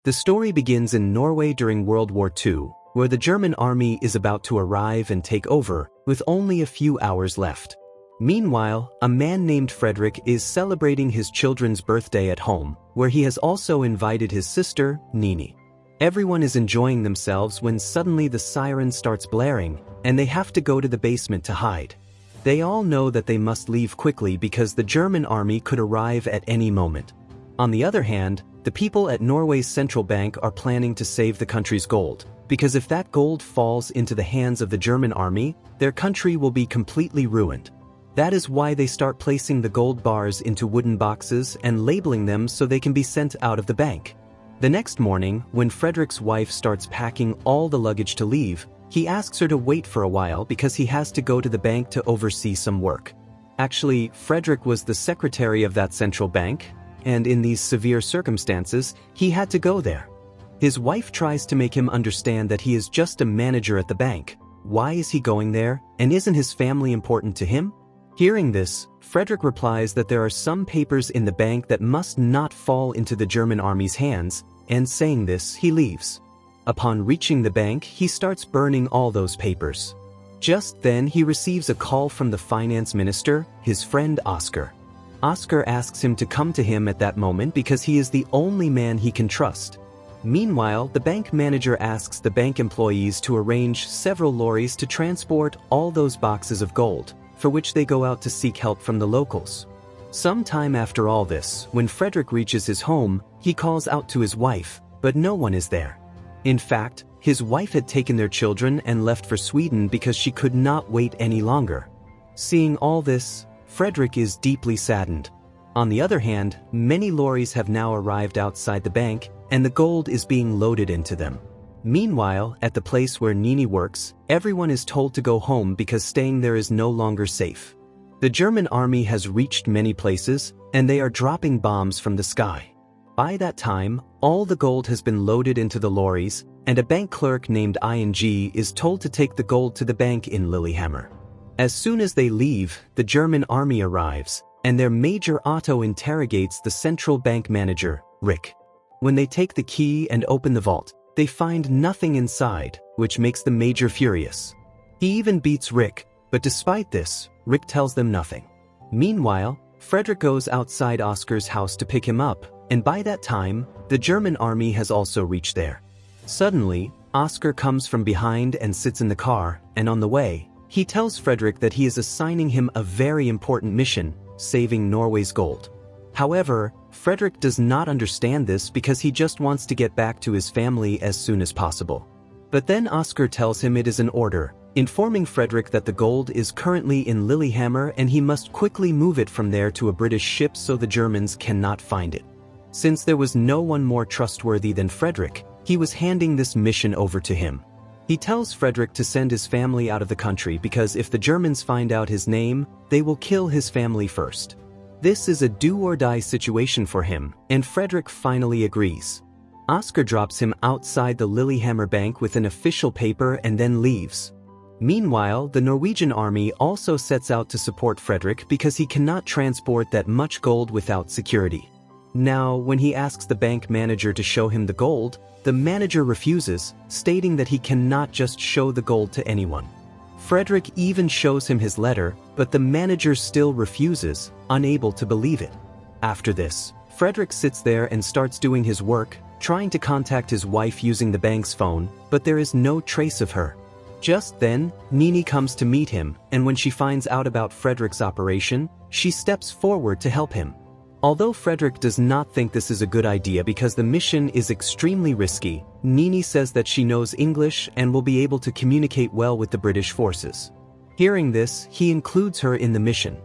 The story begins in Norway during World War II, where the German army is about to arrive and take over, with only a few hours left. Meanwhile, a man named Frederick is celebrating his children's birthday at home, where he has also invited his sister, Nini. Everyone is enjoying themselves when suddenly the siren starts blaring, and they have to go to the basement to hide. They all know that they must leave quickly because the German army could arrive at any moment. On the other hand, the people at Norway's central bank are planning to save the country's gold, because if that gold falls into the hands of the German army, their country will be completely ruined. That is why they start placing the gold bars into wooden boxes and labeling them so they can be sent out of the bank. The next morning, when Frederick's wife starts packing all the luggage to leave, he asks her to wait for a while because he has to go to the bank to oversee some work. Actually, Frederick was the secretary of that central bank, and in these severe circumstances, he had to go there. His wife tries to make him understand that he is just a manager at the bank. Why is he going there, and isn't his family important to him? Hearing this, Frederick replies that there are some papers in the bank that must not fall into the German army's hands, and saying this, he leaves. Upon reaching the bank, he starts burning all those papers. Just then, he receives a call from the finance minister, his friend Oscar. Oscar asks him to come to him at that moment because he is the only man he can trust. Meanwhile, the bank manager asks the bank employees to arrange several lorries to transport all those boxes of gold, for which they go out to seek help from the locals. Some time after all this, when Frederick reaches his home, he calls out to his wife, but no one is there. In fact, his wife had taken their children and left for Sweden because she could not wait any longer. Seeing all this, Frederick is deeply saddened. On the other hand, many lorries have now arrived outside the bank, and the gold is being loaded into them. Meanwhile, at the place where Nini works, everyone is told to go home because staying there is no longer safe. The German army has reached many places, and they are dropping bombs from the sky. By that time, all the gold has been loaded into the lorries, and a bank clerk named ING is told to take the gold to the bank in Lillehammer. As soon as they leave, the German army arrives, and their Major Otto interrogates the central bank manager, Rick. When they take the key and open the vault, they find nothing inside, which makes the Major furious. He even beats Rick, but despite this, Rick tells them nothing. Meanwhile, Frederick goes outside Oscar's house to pick him up, and by that time, the German army has also reached there. Suddenly, Oscar comes from behind and sits in the car, and on the way, he tells Frederick that he is assigning him a very important mission, saving Norway's gold. However, Frederick does not understand this because he just wants to get back to his family as soon as possible. But then Oscar tells him it is an order, informing Frederick that the gold is currently in Lillehammer and he must quickly move it from there to a British ship so the Germans cannot find it. Since there was no one more trustworthy than Frederick, he was handing this mission over to him. He tells Frederick to send his family out of the country because if the Germans find out his name, they will kill his family first. This is a do-or-die situation for him, and Frederick finally agrees. Oscar drops him outside the Lillehammer bank with an official paper and then leaves. Meanwhile, the Norwegian army also sets out to support Frederick because he cannot transport that much gold without security. Now, when he asks the bank manager to show him the gold, the manager refuses, stating that he cannot just show the gold to anyone. Frederick even shows him his letter, but the manager still refuses, unable to believe it. After this, Frederick sits there and starts doing his work, trying to contact his wife using the bank's phone, but there is no trace of her. Just then, Nini comes to meet him, and when she finds out about Frederick's operation, she steps forward to help him. Although Frederick does not think this is a good idea because the mission is extremely risky, Nini says that she knows English and will be able to communicate well with the British forces. Hearing this, he includes her in the mission.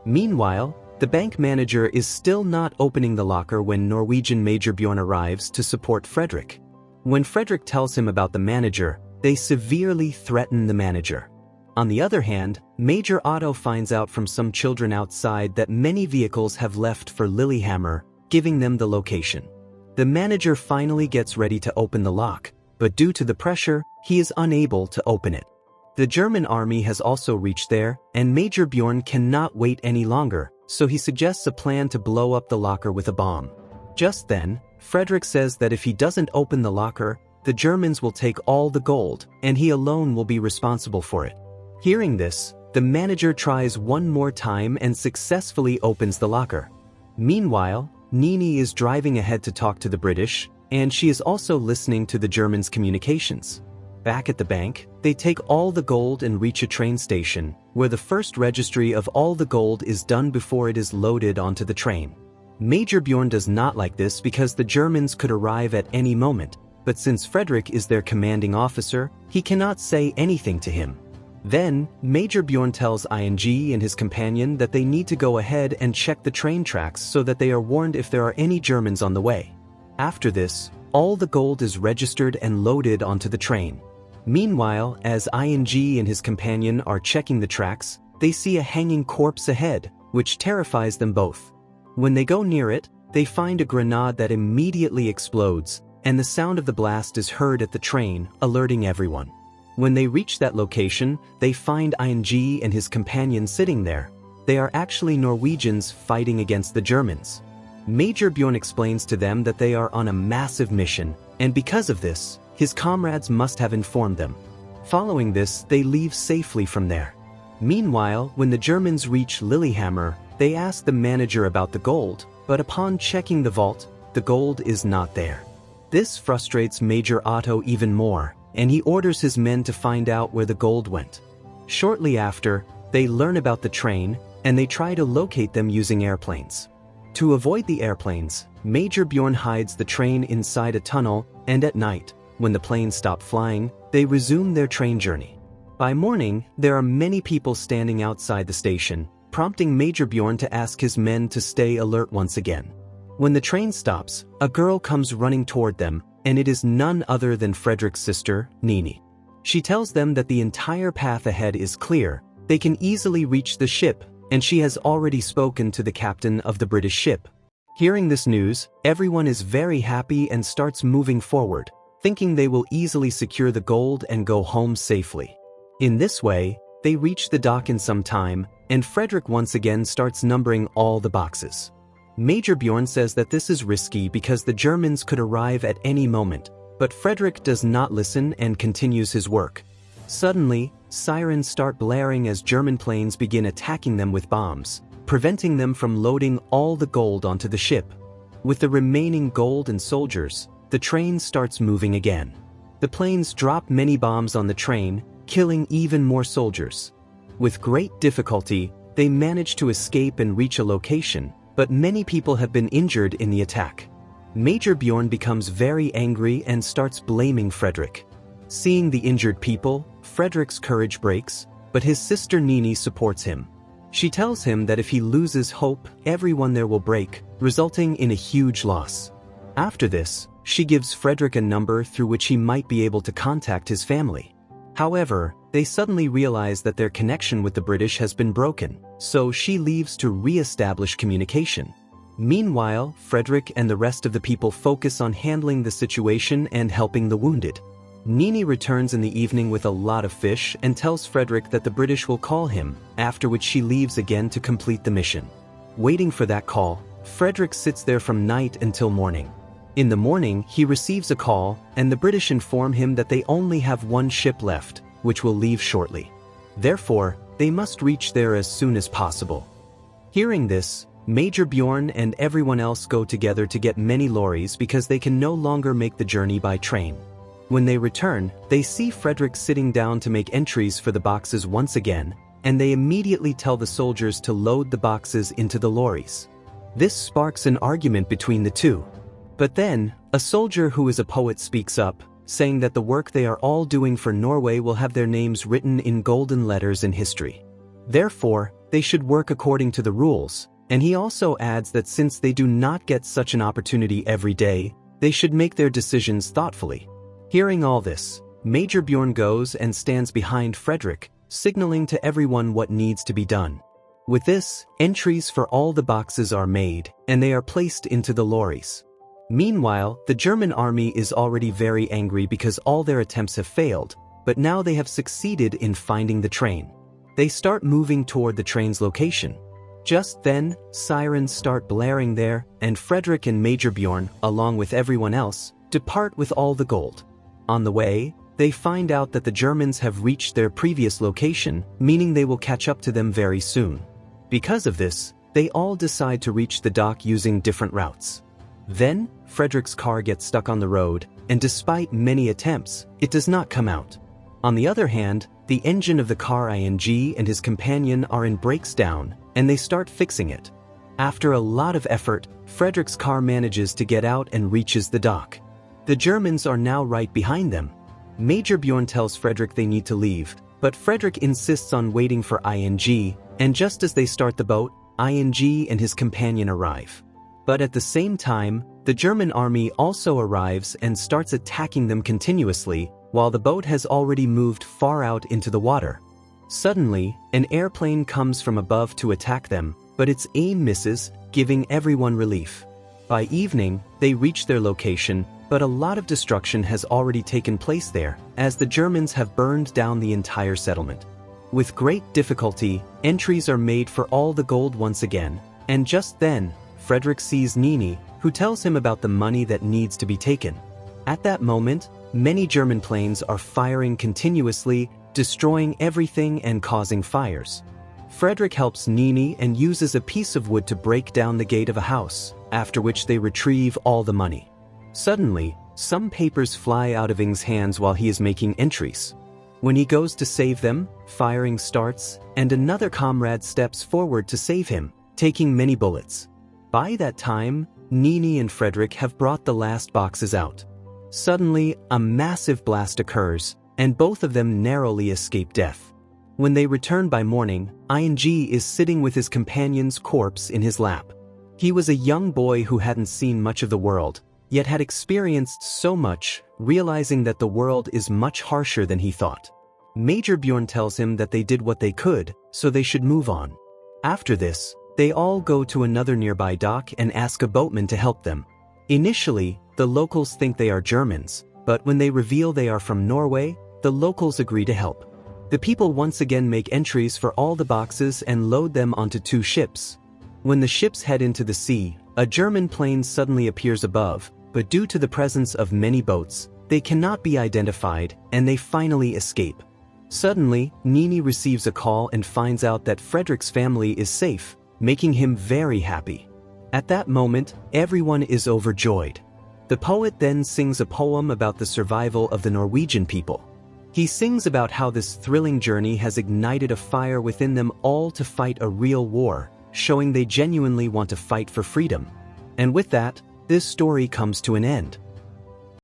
Meanwhile, the bank manager is still not opening the locker when Norwegian Major Bjorn arrives to support Frederick. When Frederick tells him about the manager, they severely threaten the manager. On the other hand, Major Otto finds out from some children outside that many vehicles have left for Lillehammer, giving them the location. The manager finally gets ready to open the lock, but due to the pressure, he is unable to open it. The German army has also reached there, and Major Bjorn cannot wait any longer, so he suggests a plan to blow up the locker with a bomb. Just then, Frederick says that if he doesn't open the locker, the Germans will take all the gold, and he alone will be responsible for it. Hearing this, the manager tries one more time and successfully opens the locker. Meanwhile, Nini is driving ahead to talk to the British, and she is also listening to the Germans' communications. Back at the bank, they take all the gold and reach a train station, where the first registry of all the gold is done before it is loaded onto the train. Major Bjorn does not like this because the Germans could arrive at any moment, but since Frederick is their commanding officer, he cannot say anything to him. Then, Major Bjorn tells ING and his companion that they need to go ahead and check the train tracks so that they are warned if there are any Germans on the way. After this, all the gold is registered and loaded onto the train. Meanwhile, as ING and his companion are checking the tracks, they see a hanging corpse ahead, which terrifies them both. When they go near it, they find a grenade that immediately explodes, and the sound of the blast is heard at the train, alerting everyone. When they reach that location, they find ING and his companion sitting there. They are actually Norwegians fighting against the Germans. Major Bjorn explains to them that they are on a massive mission, and because of this, his comrades must have informed them. Following this, they leave safely from there. Meanwhile, when the Germans reach Lillehammer, they ask the manager about the gold, but upon checking the vault, the gold is not there. This frustrates Major Otto even more, and he orders his men to find out where the gold went. Shortly after, they learn about the train, and they try to locate them using airplanes. To avoid the airplanes, Major Bjorn hides the train inside a tunnel, and at night, when the planes stop flying, they resume their train journey. By morning, there are many people standing outside the station, prompting Major Bjorn to ask his men to stay alert once again. When the train stops, a girl comes running toward them, and it is none other than Frederick's sister, Nini. She tells them that the entire path ahead is clear, they can easily reach the ship, and she has already spoken to the captain of the British ship. Hearing this news, everyone is very happy and starts moving forward, thinking they will easily secure the gold and go home safely. In this way, they reach the dock in some time, and Frederick once again starts numbering all the boxes. Major Bjorn says that this is risky because the Germans could arrive at any moment, but Frederick does not listen and continues his work. Suddenly, sirens start blaring as German planes begin attacking them with bombs, preventing them from loading all the gold onto the ship. With the remaining gold and soldiers, the train starts moving again. The planes drop many bombs on the train, killing even more soldiers. With great difficulty, they manage to escape and reach a location, but many people have been injured in the attack. Major Bjorn becomes very angry and starts blaming Frederick. Seeing the injured people, Frederick's courage breaks, but his sister Nini supports him. She tells him that if he loses hope, everyone there will break, resulting in a huge loss. After this, she gives Frederick a number through which he might be able to contact his family. However, they suddenly realize that their connection with the British has been broken, so she leaves to re-establish communication. Meanwhile, Frederick and the rest of the people focus on handling the situation and helping the wounded. Nini returns in the evening with a lot of fish and tells Frederick that the British will call him, after which she leaves again to complete the mission. Waiting for that call, Frederick sits there from night until morning. In the morning, he receives a call, and the British inform him that they only have one ship left, which will leave shortly. Therefore, they must reach there as soon as possible. Hearing this, Major Bjorn and everyone else go together to get many lorries because they can no longer make the journey by train. When they return, they see Frederick sitting down to make entries for the boxes once again, and they immediately tell the soldiers to load the boxes into the lorries. This sparks an argument between the two. But then, a soldier who is a poet speaks up, saying that the work they are all doing for Norway will have their names written in golden letters in history. Therefore, they should work according to the rules, and he also adds that since they do not get such an opportunity every day, they should make their decisions thoughtfully. Hearing all this, Major Bjorn goes and stands behind Frederick, signaling to everyone what needs to be done. With this, entries for all the boxes are made, and they are placed into the lorries. Meanwhile, the German army is already very angry because all their attempts have failed, but now they have succeeded in finding the train. They start moving toward the train's location. Just then, sirens start blaring there, and Frederick and Major Bjorn, along with everyone else, depart with all the gold. On the way, they find out that the Germans have reached their previous location, meaning they will catch up to them very soon. Because of this, they all decide to reach the dock using different routes. Then, Frederick's car gets stuck on the road, and despite many attempts, it does not come out. On the other hand, the engine of the car ing and his companion are in breaks down, and they start fixing it. After a lot of effort, Frederick's car manages to get out and reaches the dock. The Germans are now right behind them. Major Bjorn tells Frederick they need to leave, but Frederick insists on waiting for ing, and just as they start the boat, ing and his companion arrive. But at the same time, the German army also arrives and starts attacking them continuously, while the boat has already moved far out into the water. Suddenly, an airplane comes from above to attack them, but its aim misses, giving everyone relief. By evening, they reach their location, but a lot of destruction has already taken place there, as the Germans have burned down the entire settlement. With great difficulty, entries are made for all the gold once again, and just then, Frederick sees Nini, who tells him about the money that needs to be taken. At that moment, many German planes are firing continuously, destroying everything and causing fires. Frederick helps Nini and uses a piece of wood to break down the gate of a house, after which they retrieve all the money. Suddenly, some papers fly out of Ing's hands while he is making entries. When he goes to save them, firing starts, and another comrade steps forward to save him, taking many bullets. By that time, Nini and Frederick have brought the last boxes out. Suddenly, a massive blast occurs, and both of them narrowly escape death. When they return by morning, ing is sitting with his companion's corpse in his lap. He was a young boy who hadn't seen much of the world, yet had experienced so much, realizing that the world is much harsher than he thought. Major Bjorn tells him that they did what they could, so they should move on. After this, they all go to another nearby dock and ask a boatman to help them. Initially, the locals think they are Germans, but when they reveal they are from Norway, the locals agree to help. The people once again make entries for all the boxes and load them onto 2 ships. When the ships head into the sea, a German plane suddenly appears above, but due to the presence of many boats, they cannot be identified and they finally escape. Suddenly, Nini receives a call and finds out that Frederick's family is safe, making him very happy. At that moment, everyone is overjoyed. The poet then sings a poem about the survival of the Norwegian people. He sings about how this thrilling journey has ignited a fire within them all to fight a real war, showing they genuinely want to fight for freedom. And with that, this story comes to an end.